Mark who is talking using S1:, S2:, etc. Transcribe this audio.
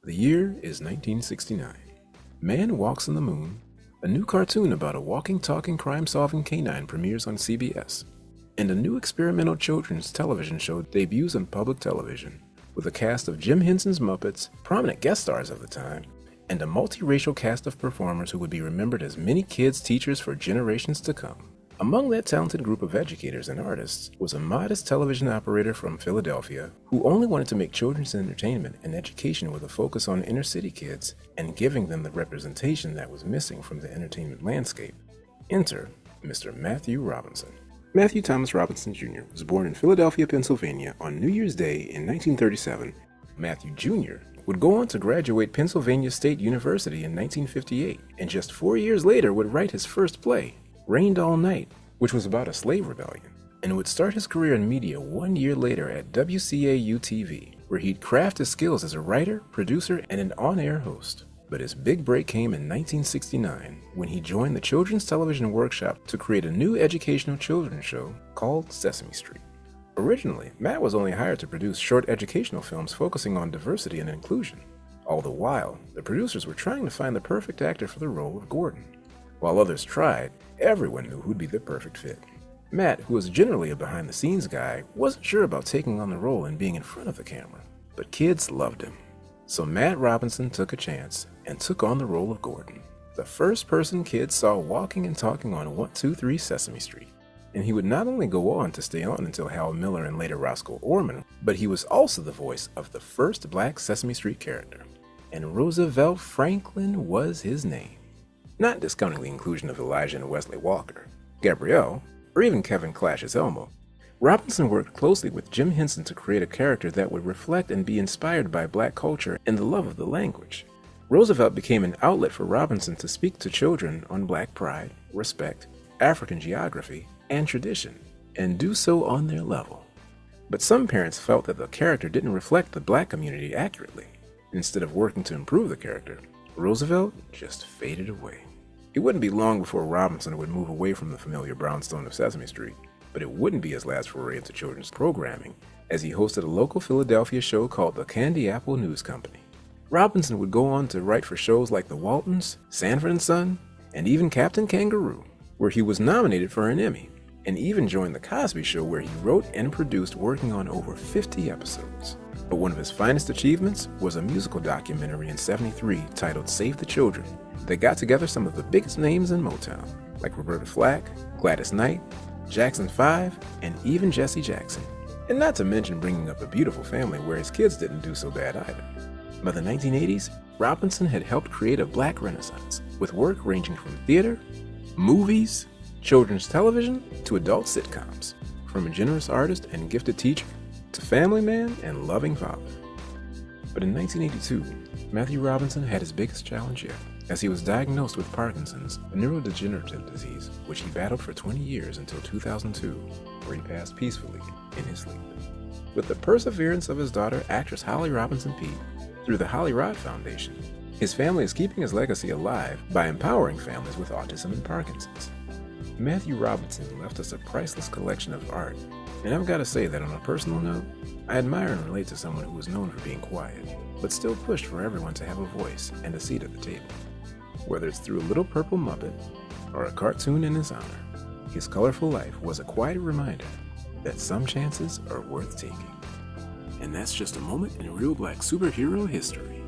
S1: The year is 1969. Man Walks on the Moon, a new cartoon about a walking, talking, crime-solving canine premieres on CBS, and a new experimental children's television show debuts on public television, with a cast of Jim Henson's Muppets, prominent guest stars of the time, and a multiracial cast of performers who would be remembered as many kids' teachers for generations to come. Among that talented group of educators and artists was a modest television operator from Philadelphia who only wanted to make children's entertainment and education with a focus on inner-city kids and giving them the representation that was missing from the entertainment landscape. Enter Mr. Matthew Robinson. Matthew Thomas Robinson Jr. was born in Philadelphia, Pennsylvania on New Year's Day in 1937. Matthew Jr. would go on to graduate Pennsylvania State University in 1958, and just 4 years later would write his first play, Rained All Night, which was about a slave rebellion, and would start his career in media 1 year later at WCAU-TV, where he'd craft his skills as a writer, producer, and an on-air host. But his big break came in 1969, when he joined the Children's Television Workshop to create a new educational children's show called Sesame Street. Originally, Matt was only hired to produce short educational films focusing on diversity and inclusion. All the while, the producers were trying to find the perfect actor for the role of Gordon. While others tried, everyone knew who'd be the perfect fit. Matt, who was generally a behind-the-scenes guy, wasn't sure about taking on the role and being in front of the camera, but kids loved him. So Matt Robinson took a chance and took on the role of Gordon, the first person kids saw walking and talking on 123 Sesame Street. And he would not only go on to stay on until Hal Miller and later Roscoe Orman, but he was also the voice of the first Black Sesame Street character, and Roosevelt Franklin was his name. Not discounting the inclusion of Elijah and Wesley Walker, Gabrielle, or even Kevin Clash's Elmo, Robinson worked closely with Jim Henson to create a character that would reflect and be inspired by Black culture and the love of the language. Roosevelt became an outlet for Robinson to speak to children on Black pride, respect, African geography, and tradition, and do so on their level. But some parents felt that the character didn't reflect the Black community accurately. Instead of working to improve the character, Roosevelt just faded away. It wouldn't be long before Robinson would move away from the familiar brownstone of Sesame Street, but it wouldn't be his last foray into children's programming, as he hosted a local Philadelphia show called the Candy Apple News Company. Robinson would go on to write for shows like The Waltons, Sanford and Son, and even Captain Kangaroo, where he was nominated for an Emmy, and even joined The Cosby Show, where he wrote and produced, working on over 50 episodes. But one of his finest achievements was a musical documentary in '73 titled Save the Children, that got together some of the biggest names in Motown, like Roberta Flack, Gladys Knight, Jackson 5, and even Jesse Jackson. And not to mention bringing up a beautiful family where his kids didn't do so bad either. By the 1980s, Robinson had helped create a Black renaissance, with work ranging from theater, movies, children's television, to adult sitcoms, from a generous artist and gifted teacher to family man and loving father. But in 1982, Matthew Robinson had his biggest challenge yet, as he was diagnosed with Parkinson's, a neurodegenerative disease, which he battled for 20 years until 2002, where he passed peacefully in his sleep. With the perseverance of his daughter, actress Holly Robinson Peete, through the Holly Rod Foundation, his family is keeping his legacy alive by empowering families with autism and Parkinson's. Matthew Robinson left us a priceless collection of art, and I've got to say that on a personal note, I admire and relate to someone who was known for being quiet, but still pushed for everyone to have a voice and a seat at the table. Whether it's through a little purple Muppet or a cartoon in his honor, his colorful life was a quiet reminder that some chances are worth taking. And that's just a moment in real Black superhero history.